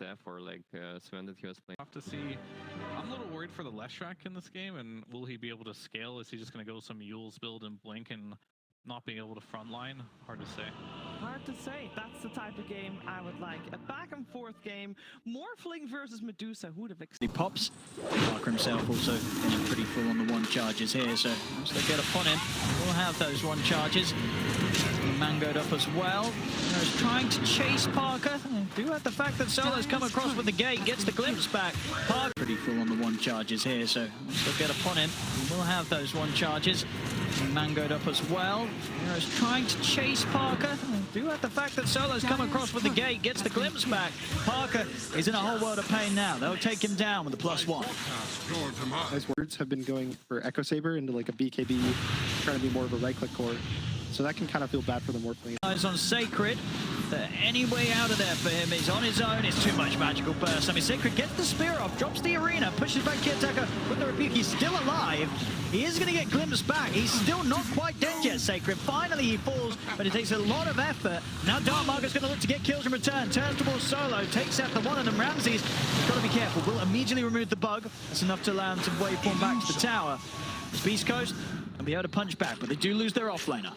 staff or like Sven that he was playing. Have to see. I'm a little worried for the Leshrac in this game, and will he be able to scale? Is he just going to go some Yule's build and blink and not being able to frontline? Hard to say. Hard to say. That's the type of game I would like. A back and forth game. Morphling versus Medusa. Who would have expected? He pops. Parker himself also getting pretty full on the one charges here, so once they get upon him, we'll have those one charges. Mangoed up as well. He's trying to chase Parker. They do have the fact that Solo's come across with the gate, gets the glimpse back. Parker pretty full on the one charges here, so once they get upon him, we'll have those one charges. Mangoed up as well. He's trying to chase Parker. They do have the fact that Solo's come across with the gate, gets the glimpse back. Parker is in a whole world of pain now. They'll take him down with the +1. Those words have been going for Echo Saber into like a BKB, trying to be more of a right-click core. So that can kind of feel bad for the Morphling. Eyes on Sacred. Any way out of there for him. He's on his own. It's too much magical burst. I mean, Sacred gets the spear off, drops the arena, pushes back Kiyotaka with the rebuke. He's still alive. He is going to get glimpsed back. He's still not quite dead yet, Sacred. Finally, he falls, but it takes a lot of effort. Now Darkmarker's going to look to get kills in return. Turns towards Solo, takes out the one of them. Ramses got to be careful. Will immediately remove the bug. That's enough to allow him to waveform back to the tower. Beast Coast will be able to punch back, but they do lose their offlaner.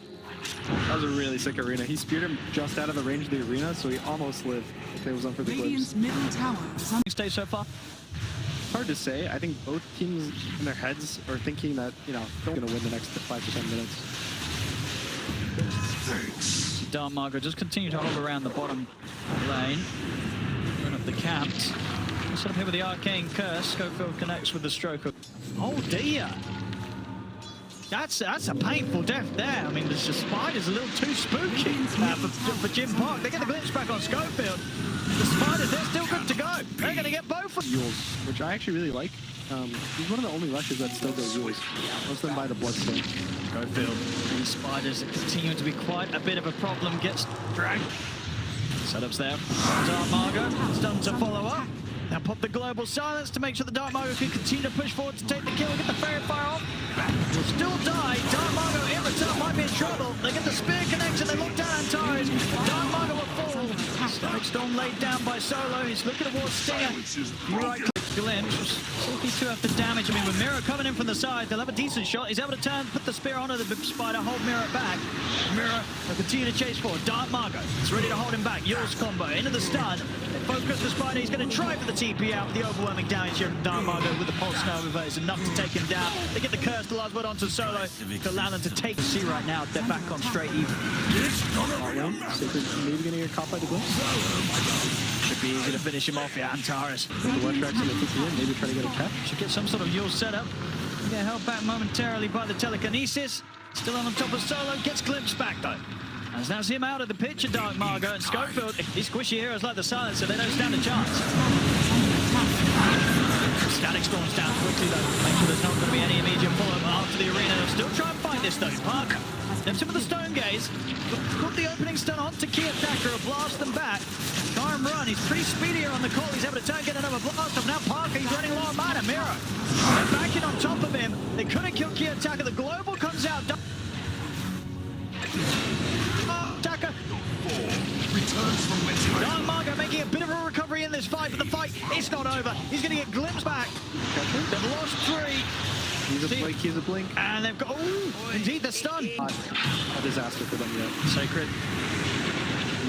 That was a really sick arena. He speared him just out of the range of the arena, so he almost lived if it was on for the glimpse. Middle tower. Stay so far. Hard to say. I think both teams in their heads are thinking that, you know, they're going to win the next 5 to 10 minutes. Darkmarker just continue to hold around the bottom lane. Run up the camps. Set up here with the Arcane Curse. Schofield connects with the stroke of... Oh dear! That's a painful death there. I mean, the Spider's a little too spooky for Jim Park. They get the glimpse back on Schofield. The Spiders, they're still good to go. They're going to get both of Yules, which I actually really like. He's one of the only rushes that still goes Yules. Most of them by the Bloodstone. Schofield. These Spiders continue to be quite a bit of a problem. Gets dragged. Setups there. Darkmarker stunned to follow up. Now pop the global silence to make sure the Darkmarker can continue to push forward to take the kill, get the fairy fire off. Will still die. Darkmarker in return might be in trouble. They get the spear connection, they look down Antares. Darkmarker will fall. Static Storm laid down by Solo. He's looking towards Stinger. Right click glimpse. Silky 2 after damage. I mean, with Mirror coming in from the side, they'll have a decent shot. He's able to turn, put the spear onto the Spider, hold Mirror back. Mirror will continue to chase forward. Darkmarker is ready to hold him back. Yule's combo into the stun. They focus the Spider. He's going to try for the TP out. The overwhelming damage here from Darkmarker with the Pulse Nova is enough to take him down. They get the curse, the last word onto Solo to allow them to take. See right now, they're back on straight even. Sacred maybe going to get caught by the glimpse. Should be easy to finish him off, yeah, Antares. The Leshrac going to kick you in, maybe try to get a catch. Should get some sort of Yule setup. Get held back momentarily by the telekinesis. Still on top of Solo, gets glimpsed back though. As that's him out of the picture, Darkmarker and Schofield. These squishy heroes like the Silencer, they don't stand a chance. Static Storm's down quickly though. Make sure there's not going to be any immediate follow-up after the arena. They'll still try and fight this though. Parker steps in with the Stone Gaze. Put the opening stun onto Kiyotaka, will blast them back. Try and run. He's pretty speedy here on the call. He's able to turn, get another blast off. Now Parker, he's running low on mana. Mirror. They're backing on top of him. They couldn't kill Kiyotaka. The global comes out. Taka. Darkmarker making a bit of a recovery in this fight, but the fight is not over. He's going to get glimpsed back. They've lost 3. He's a blink. And they've got, oh, indeed, the stun. A disaster for them yet. Sacred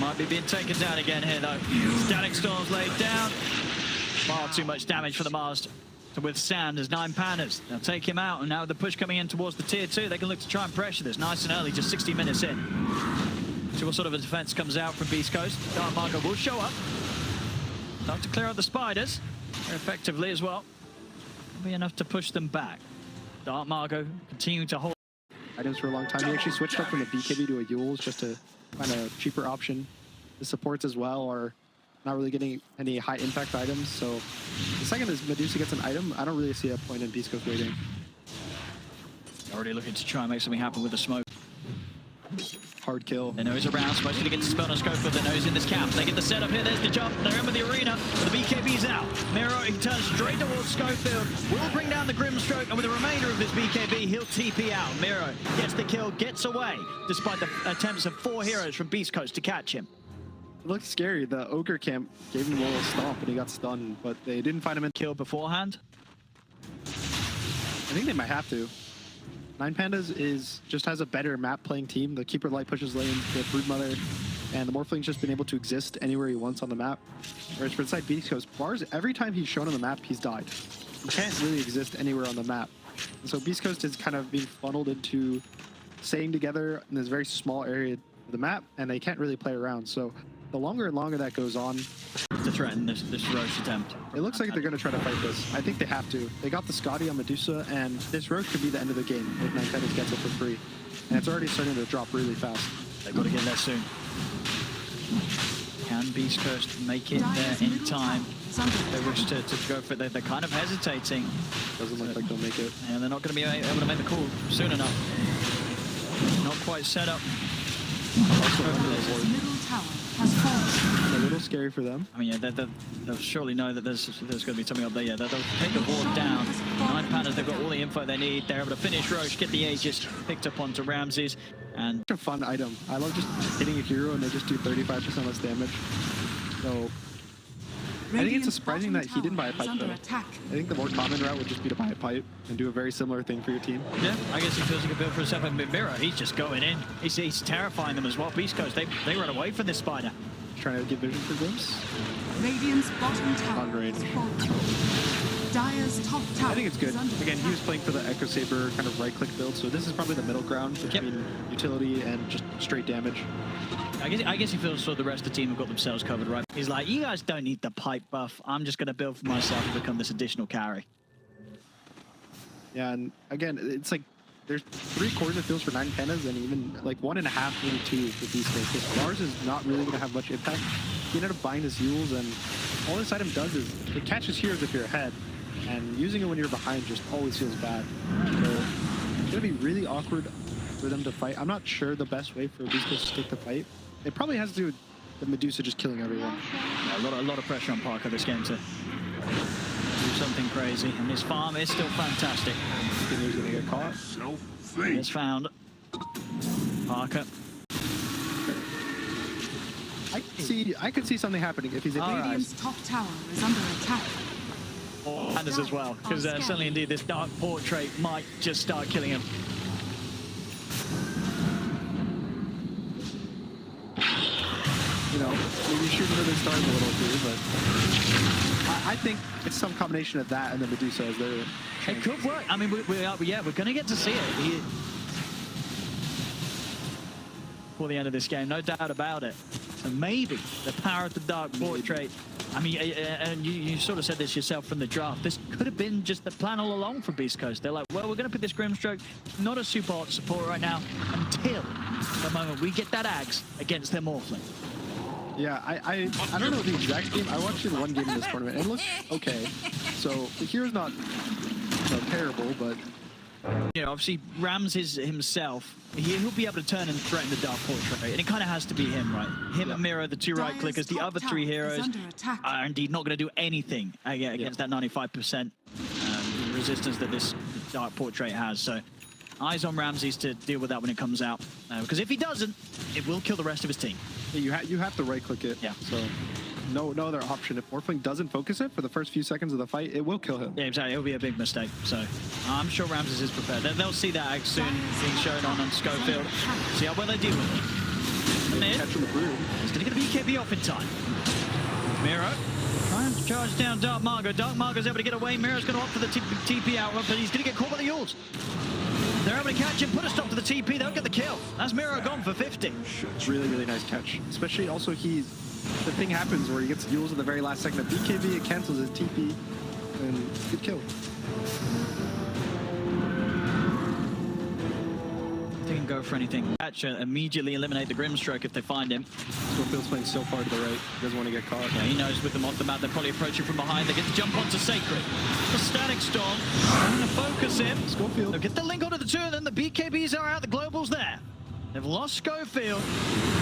might be being taken down again here though. Static Storm's laid down. Far too much damage for the Mast to withstand as 9pandas. They'll take him out, and now with the push coming in towards the tier 2, they can look to try and pressure this nice and early, just 60 minutes in. See what sort of a defense comes out from Beast Coast. Darkmarker will show up. Start to clear out the Spiders very effectively as well. Will be enough to push them back. Darkmarker continuing to hold items for a long time. He actually switched up from a BKB to a Yules just to find a cheaper option. The supports as well are not really getting any high impact items, so the second as Medusa gets an item, I don't really see a point in Beast Coast waiting. Already looking to try and make something happen with the smoke. Hard kill. They know he's around, supposed to get the spell on Schofield. They know he's in this camp. They get the setup here, there's the jump. They're in with the arena, but the BKB's out. Mirror, he turns straight towards Schofield. Will bring down the Grimstroke, and with the remainder of his BKB, he'll TP out. Mirror gets the kill, gets away, despite the attempts of 4 heroes from Beast Coast to catch him. It looked scary. The Ogre camp gave him a little stomp and he got stunned, but they didn't find him in. Kill beforehand. I think they might have to. 9pandas just has a better map playing team. The Keeper Light pushes lane, the Broodmother, and the Morphling's just been able to exist anywhere he wants on the map. Whereas for inside beastcoast, Bars, every time he's shown on the map, he's died. He can't really exist anywhere on the map. And so beastcoast is kind of being funneled into staying together in this very small area of the map, and they can't really play around. So the longer and longer that goes on, To threaten this Roche attempt. it looks like they're going to try to fight this. I think they have to. They got the Scotty on Medusa, and this Roche could be the end of the game if 9pandas gets it for free. And it's already starting to drop really fast. They've got to get there soon. Can Beast Coast make it there in time? They wish to go for it. They're kind of hesitating. Doesn't look like they'll make it. And they're not going to be able to make the call soon enough. Not quite set up. Middle tower has fallen. A little scary for them. I mean, yeah, they'll surely know that there's going to be something up there. Yeah, they'll take the ward down. 9pandas, they've got all the info they need. They're able to finish Roche, get the Aegis, picked up onto Ramses, and Such a fun item. I love just hitting a hero and they just do 35% less damage. So I think it's surprising that he didn't buy a pipe though. I think the more common route would just be to buy a pipe and do a very similar thing for your team. yeah, I guess he feels he can build for himself. And Mira, he's just going in. He's terrifying them as well. Beast Coast, they run away from this spider. Trying to get vision for glimpse. Radiant's bottom tower On range. has fallen. Dire's top tower I think it's good. is under Again, he was attack. playing for the Echo Saber kind of right-click build, so this is probably the middle ground between utility and just straight damage. I guess he feels so the rest of the team have got themselves covered, right? He's like, you guys don't need the pipe buff. I'm just going to build for myself and become this additional carry. Yeah, and again, it's like there's 3/4 it feels for 9pandas and even like 1.5, maybe 2 for beastcoast. Because Lars is not really going to have much impact. He ended up buying his Yules, and all this item does is it catches heroes if you're ahead, and using it when you're behind just always feels bad. So it's going to be really awkward for them to fight. I'm not sure the best way for beastcoast to take the fight. It probably has to do with the Medusa just killing everyone. Yeah, a lot of pressure on Parker this game to do something crazy, and his farm is still fantastic. He's going to get caught. It's found. Parker. I could see something happening if he's in Radiant's top tower is under attack. Anders as well, because certainly indeed this dark portrait might just start killing him. You know, maybe shooting for the stars a little too, but I think it's some combination of that and the Medusa as they're... It could work. I mean, we're going to get to see it before the end of this game, no doubt about it. So maybe the power of the dark portrait. I mean, and you sort of said this yourself from the draft. This could have been just the plan all along for Beast Coast. They're like, well, we're going to put this Grimstroke, not a super hot support right now, until the moment we get that Axe against their Morphling. Yeah, I don't know the exact game. I watched it one game in this tournament, and it looked okay. So the hero's not terrible, but... You know, obviously, Ramses himself, he'll be able to turn and threaten the Dark Portrait, and it kind of has to be him, right? Him and Mira, the two right-clickers, the other three heroes are indeed not going to do anything against that 95% resistance that this Dark Portrait has. So, eyes on Ramses to deal with that when it comes out. Because if he doesn't, it will kill the rest of his team. Yeah, you have to right-click it. Yeah. So no other option. If Morphling doesn't focus it for the first few seconds of the fight, it will kill him. Yeah, exactly. It'll be a big mistake. So I'm sure Ramses is prepared. They'll see that Axe soon being shown on Schofield. See how well they deal with it. Catching the Brood. He's going to get a BKB off in time. Miro trying to charge down Dark Margo. Dark Margo's able to get away. Miro's going to opt for the TP out, but he's going to get caught by the Yules. They're able to catch him, put a stop to the TP, they'll get the kill. That's Miro gone for 50. Really, really nice catch. Especially also the thing happens where he gets Yules at the very last second. The BKB, it cancels his TP, and good kill. They can go for anything. Catch, immediately eliminate the Grimstroke if they find him. Schofield's playing so far to the right, he doesn't want to get caught. Yeah, he knows with them off the map, they're probably approaching from behind. They get to jump onto Sacred. The Static Storm, trying to focus him. Schofield. They'll get the link onto the two, and then the BKBs are out, the Global's there. They've lost Schofield.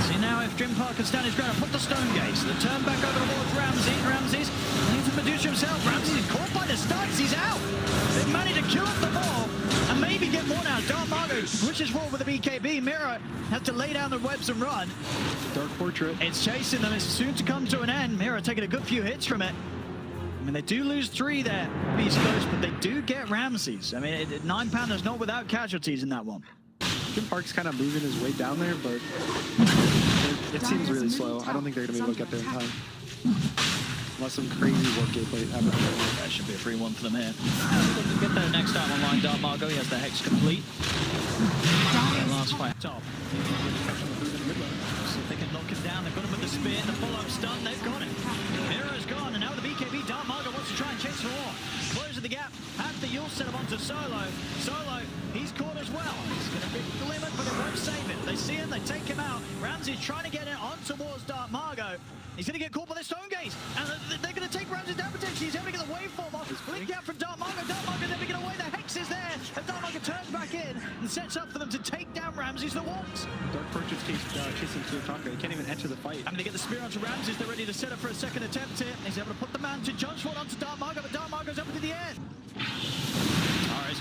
See now if Drimpark can stand his ground and put the Stone Gates. They turn back over towards Ramses. Ramses leads to Medusa himself. Ramses is caught by the stuns. He's out. They've managed to kill off the ball and maybe get get more now. Dark Margo pushes forward with the BKB. Mira has to lay down the webs and run. Dark Portrait. It's chasing them. It's soon to come to an end. Mira taking a good few hits from it. I mean, they do lose 3 there, Beast Coast, but they do get Ramses. I mean, 9panda's not without casualties in that one. Jim Park's kind of moving his way down there, but it seems really slow. I don't think they're going to be able to get there in time. Unless some crazy work gameplay happens. That should be a free one for them here. They'll get there next time online. Dark Margo, he has the Hex complete. Last fight top. See if they can knock him down. They've got him with the spear, the follow-up stun. They've got him. Miro's gone, and now the BKB. Dark Margo wants to try and chase for more. Closing the gap. Has the Yule set him onto Solo. Solo, he's caught as well. He's going to be glimmered, but it won't save him. They see him, they take him out. Ramsey's trying to get it on towards Dark Margo. He's going to get caught by the Stone Gaze, and they're going to take Ramsey down potentially. He's able to get the waveform off. Blink out from Dark Margo. Dark Margo never get away. The Hex is there, and Dark Margo turns back in and sets up for them to take down Ramses the Waltz. Dark Portrait's chasing Kiyotaka. He can't even enter the fight. I'm going to get the spear onto Ramses. They're ready to set up for a second attempt here. He's able to put the man to jump shot onto Dark Margo, but Dark Margo's up into the air. Alright.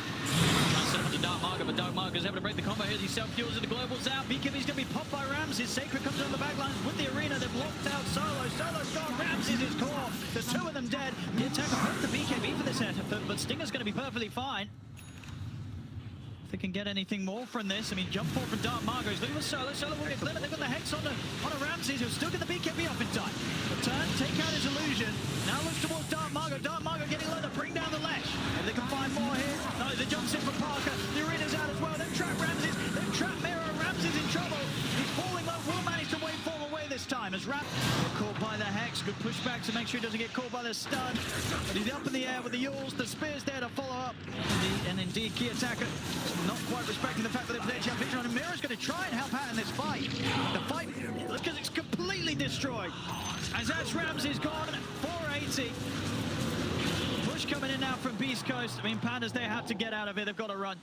Trying to set up onto Dark Margo, but Dark Margo's able to break the combo here. He self-fuels in the globals out. BKB's going to be popped by Ramses. Sacred comes on the backlines with the arena. They've locked out Solo. Solo's gone. Ramses is caught. There's 2 of them dead. The attacker hurt the BKB for this effort, but Stinger's going to be perfectly fine. If they can get anything more from this, I mean, jump forward from Dark Margo. He's looking for Solo. Solo will get limit. They've got the Hex on a Ramses. He'll still get the BKB off in time. Return, take out his illusion. Now looks towards Dark Margo. Dark Margo getting low to bring down the Lesh. If they can find more here. No, the jumps in for Parker. The arena's out as well. They've trapped Ramses. They've trapped Mira. Ramses in trouble. He's falling low. Will manage to waveform away this time as caught by the Hex. Good pushback to make sure he doesn't get caught by the stun. But he's up in the air with the Yules. The spear's there to follow up. And indeed, Kiyotaka not quite respecting the fact that they potentially have vision on him. Mira's going to try and help out in this fight. The fight, because it's completely destroyed. As that's Ramses gone, 480. Push coming in now from Beast Coast. I mean, Pandas, they have to get out of it. They've got to run.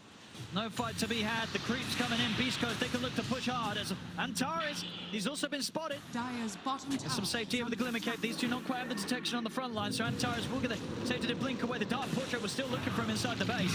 No fight to be had. The creeps coming in. Beast Coast, they can look to push hard. As Antares, he's also been spotted. Dire's bottom tower. There's some safety over the Glimmer Cape. These two not quite have the detection on the front line, so Antares will get the safety to blink away. The Dark Portrait was still looking for him inside the base.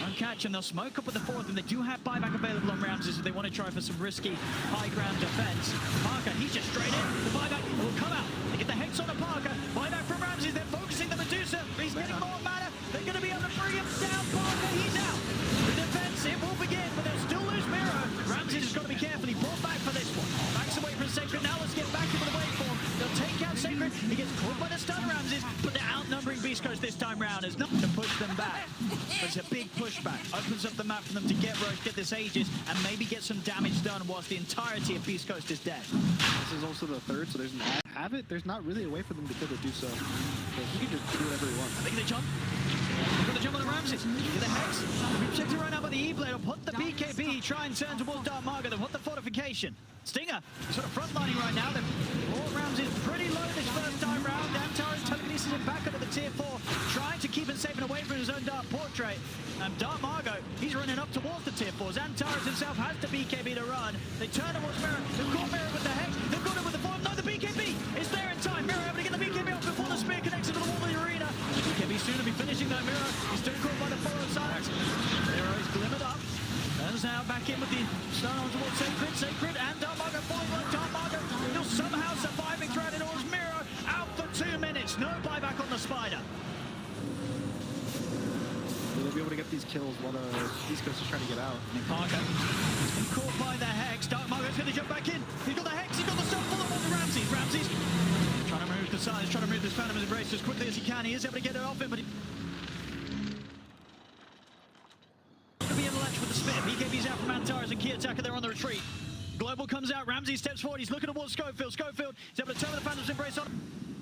Won't catch him. They'll smoke up with the 4th, and they do have buyback available on Ramses if they want to try for some risky high ground defense. Parker, he's just straight in. The buyback will come out. They get the Hex on to Parker. Buyback from Ramses. They're focusing the Medusa. He's getting more mana. They're going to be able to bring him down. Parker, he's out. The defense, it will begin, but they'll still lose Mira. Ramses has got to be careful. He brought back for this one. Backs away from Sacred. Now let's get back into the waveform. They'll take out Sacred. He gets caught by the stun Ramses, but they're outnumbering Beast Coast this time round. It's not to push them back. But it's a big pushback. Opens up the map for them to get Roche, get this Aegis, and maybe get some damage done whilst the entirety of Beast Coast is dead. This is also the 3rd, so there's there's not really a way for them to kill the Medusa. So he can just do whatever he wants. I think they jump. They've got the jump on the Ramses. Get the Hex. Checked it right now by the E-Blade. Will put the BKB. Try and turn towards Dark Margo. They'll put the fortification. Stinger is sort of frontlining right now. They've brought Ramses pretty low this first time round. Antares telekinesis him back under the tier 4. Trying to keep him safe and away from his own Dark Portrait. And Dark Margo, he's running up towards the tier 4s. Antares himself has the BKB to run. They turn towards Mira. They've caught Mira with the Hex. They've got him with the 4. No, the BKB is there in time. Mira able to get the BKB off before the spear connects into the wall of the arena. The BKB soon to be finishing that. Mira is still caught by the follow silence. Mira is glimmered up. Turns now back in with the stun on towards Sacred. Sacred and Dark Margo falling like Dark Margo. He'll somehow surviving throughout it all. Mira out for 2 minutes. No buyback on the Spider. They'll be able to get these kills while the Beast Coast is trying to get out. And Parker has been caught by the Hex. Dark Margo's going to jump back in. He's got the Hex. He's got the stun full on to Ramses. Ramses trying to remove the silence, trying to remove this Phantom's Embrace as quickly as he can. He is able to get it off him, but he... be in the ledge with the spear. BKB's out from Antares and Kiyotaka. They're on the retreat. Global comes out. Ramses steps forward. He's looking towards Schofield. Schofield is able to turn with the Phantom's Embrace on.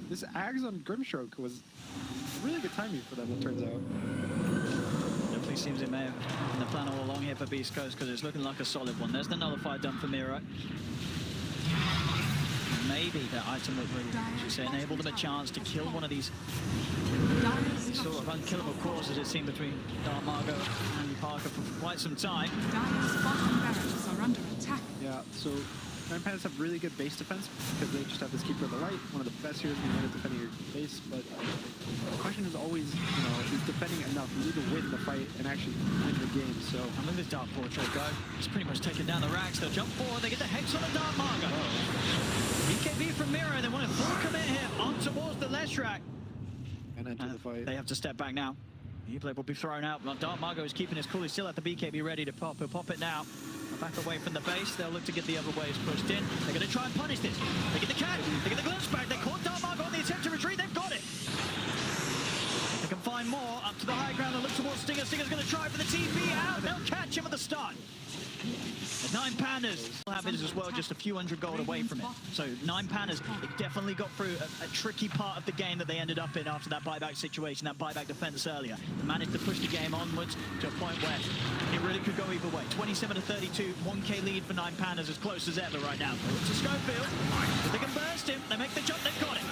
This Ags on Grimstroke was really good timing for them, it turns out. Definitely seems it may have been the plan all along here for Beast Coast because it's looking like a solid one. There's the nullify done for Mira. Maybe that item would really, as you say, enable them a chance to kill one of these sort of unkillable causes it seemed between Dark Margo and Parker for quite some time. Dire's bottom barracks are under attack. Yeah, so 9pandas have really good base defense because they just have this Keeper of the Light, one of the best heroes in the game at defending your base, but the question is always, is defending enough? You need to win the fight and actually win the the game. So I'm in this Dark Portrait go. It's pretty much taken down the racks. They'll jump forward. They get the Hex on the Dark Marga. BKB from Miro. They want a full commit here on towards the Leshrac. and enter the fight. They have to step back now. E-Blade will be thrown out. Dark Margo is keeping his cool. He's still at the BKB ready to pop. He'll pop it now. Back away from the base. They'll look to get the other waves pushed in. They're going to try and punish this. They get the cat. They get the glimpse back. They caught Dark Margo on the attempt to retreat. They've got it. They can find more. Up to the high ground. They look towards Stinger. Stinger's going to try for the TP out. They'll catch him at the start. 9pandas will have it as well, just a few hundred gold away from it. So 9pandas, it definitely got through a tricky part of the game that they ended up in after that buyback situation, that buyback defense earlier. They managed to push the game onwards to a point where it really could go either way. 27-32, 1k lead for 9pandas, as close as ever right now. They look to Schofield. If they can burst him, they make the jump, they've got it.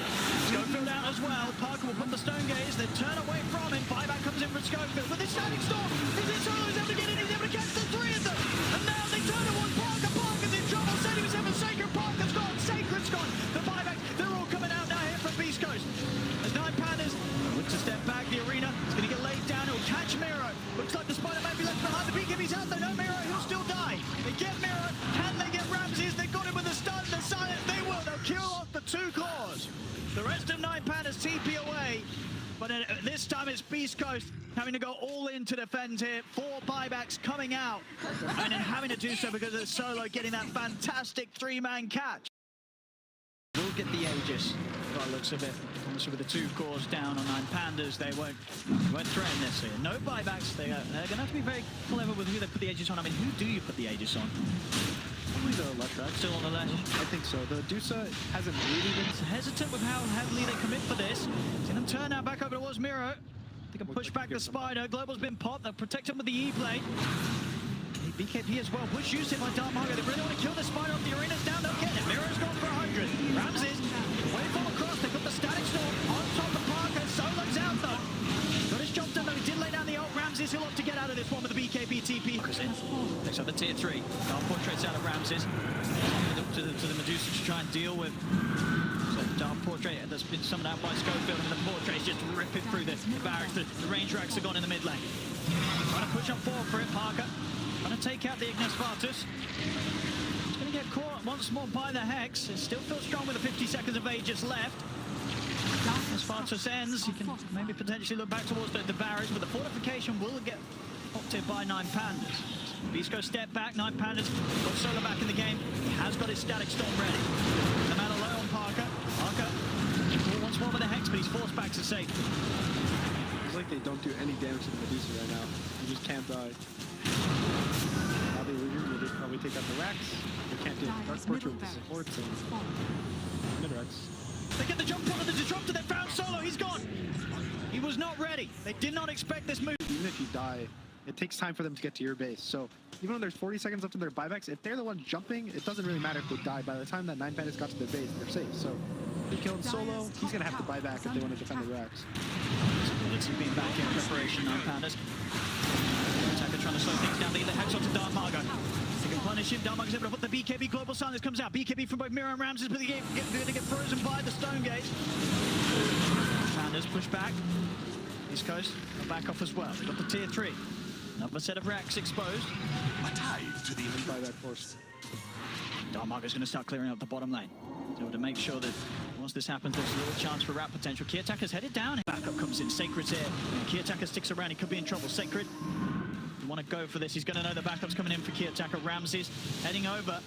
Schofield out as well. Parker will put the stone gaze, then turn away from him. Buyback comes in from Schofield with his standing storm. He's in solo, he's able to get in, he's able to catch the three of them. And now they turn towards Parker. Parker's in trouble. Said he was having Sacred. Parker's gone. Sacred's gone. The buyback. They're all coming out now here from Beast Coast. As 9pandas look to step back. The arena is going to get laid down. It'll catch Miro. Looks like the spider might be left behind. The BKB's out. They know Miro. He'll still die. They get Miro. Can they get Ramses? They got him with a stun. They're silent. They will. They'll kill off the two claws. The rest of 9pandas TP away. But this time it's Beast Coast having to go all in to defend here. 4 buybacks coming out and then having to do so because of Solo getting that fantastic 3-man catch. We'll get the Aegis by the looks of it. Also with the 2 cores down on 9pandas, they won't threaten this here. No buybacks. They're going to have to be very clever with who they put the Aegis on. I mean, who do you put the Aegis on? Probably the left rack. Still on the left? I think so. The Dusa hasn't really been hesitant with how heavily they commit for this. See them turn now back over towards Miro. They can push back the spider. Global's been popped. They'll protect him with the E-Blade. BKB as well. Push used him by Dark Margo. They really want to kill the spider off the arena's down. They'll get it. Miro's gone for 100. Ramses, wavefall across. They put the static storm on top of Parker. Solo's out though. Got his job done though. He did lay down the ult. Ramses, he'll opt to get out of this one with the BKB TP. Next up the tier 3. Dark Portraits out of Ramses. To the Medusa to try and deal with. So Dark Portrait that's been summoned out by Schofield, and the Portrait's just ripping through the barracks. The range racks are gone in the mid lane. Trying to push up forward for it, Parker. Trying to take out the Ignis Vartus. He's going to get caught once more by the Hex. It still feels strong with the 50 seconds of Aegis left. As Vartus ends, he can maybe potentially look back towards the barracks, but the fortification will get opted by 9pandas. Beast Coast step back, 9pandas got Solo back in the game. He has got his static storm ready. The man alone on Parker. Parker once more with the Hex, but he's forced back to safety. It's like they don't do any damage to the Medusa right now. You just can't die. Now they will probably take out the racks. They can't do Dark Portrait with the supports and mid-racks. They get the jump on the disruptor. They found Solo. He's gone. He was not ready. They did not expect this move. Even if you die, it takes time for them to get to your base. So even when there's 40 seconds left in their buybacks, if they're the ones jumping, it doesn't really matter if they die. By the time that 9pandas got to their base, they're safe. So if they killed Solo, he's going to have to buy back if they want to defend the racks. Ability being back in preparation, 9pandas. Attacker trying to slow things down. They get the Hex onto Dark Margo. They can punish him. Dark Margo's able to put the BKB Global Silence comes out. BKB from both Miro and Ramses, but they get frozen by the Stone Gate. 9pandas push back. East Coast back off as well. They've got the tier 3. Another set of racks exposed. A tie to the buyback force. Dark Margo's going to start clearing up the bottom lane. So to make sure that once this happens, there's a little chance for rat potential. Kiyotaka's headed down. Backup comes in. Sacred's here. Kiyotaka sticks around. He could be in trouble. Sacred, you want to go for this. He's going to know the backup's coming in for Kiyotaka. Ramses heading over.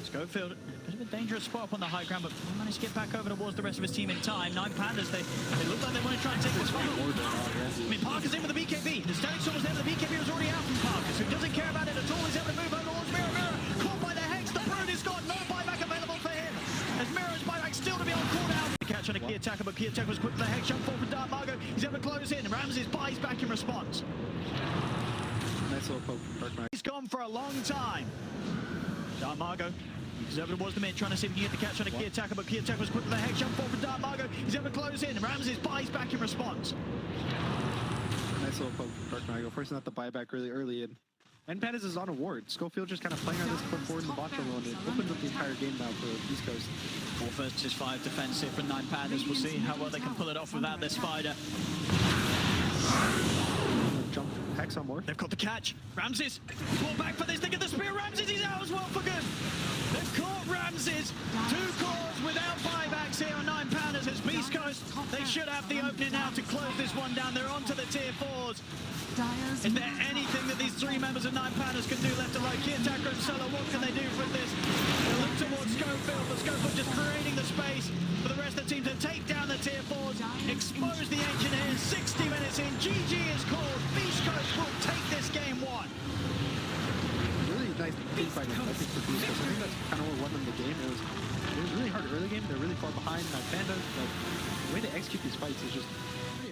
Schofield, a bit of a dangerous spot up on the high ground, but he managed to get back over towards the rest of his team in time. 9pandas, they look like they want to try and take this fight. I mean, Parker's in with the BKB. The static storm was there, but the BKB was already out from Parker, so he doesn't care about it at all. He's able to move over towards Miro. Miro caught by the Hex. The Brood is gone. No buyback available for him. As Miro's buyback still to be on cooldown. The catch on a Kiyotaka, but Kiyotaka was quick for the Hex. Jump forward for Dark Margo. He's able to close in. Ramses buys back in response. Nice little poke from Dark Margo. He's gone for a long time. Dark Margo. He's over towards the mid, trying to see if he can get the catch on a Kiyotaka, but Kiyotaka was quick with the Hex. Jump forward for Dark Margo. He's able to close in. Ramses buys back in response. Nice little poke from Dark Margo, forcing out the buyback really early. And Pandas is on a ward. Schofield just kind of playing on this foot forward in the bot lane. It opens up the entire game now for East Coast. 4 versus 5 defensive from 9pandas. We'll see how well they can pull it off without their spider. Jump Hex on more. They've got the catch. Ramses, pull back for this. They get the spear. Ramses, he's out as well for good. They've caught Ramses. 2 cores without buybacks here on 9pandas. It's Beast Coast. They should have the opening now to close this one down. They're onto the tier 4s. Is there anything that these 3 members of 9pandas can do left alone? Key attacker and Solo, what can they do with this? They look towards Schofield, but Schofield just creating the space for the rest of the team to take down the tier 4s, expose the engineers. 60 minutes in, GG is called. Beast Coast will take this game 1. Really nice team fighting, I think, for Beast Coast. I think that's kind of what won them the game. It was really hard early game. They're really far behind 9panda, but the way they execute these fights is just pretty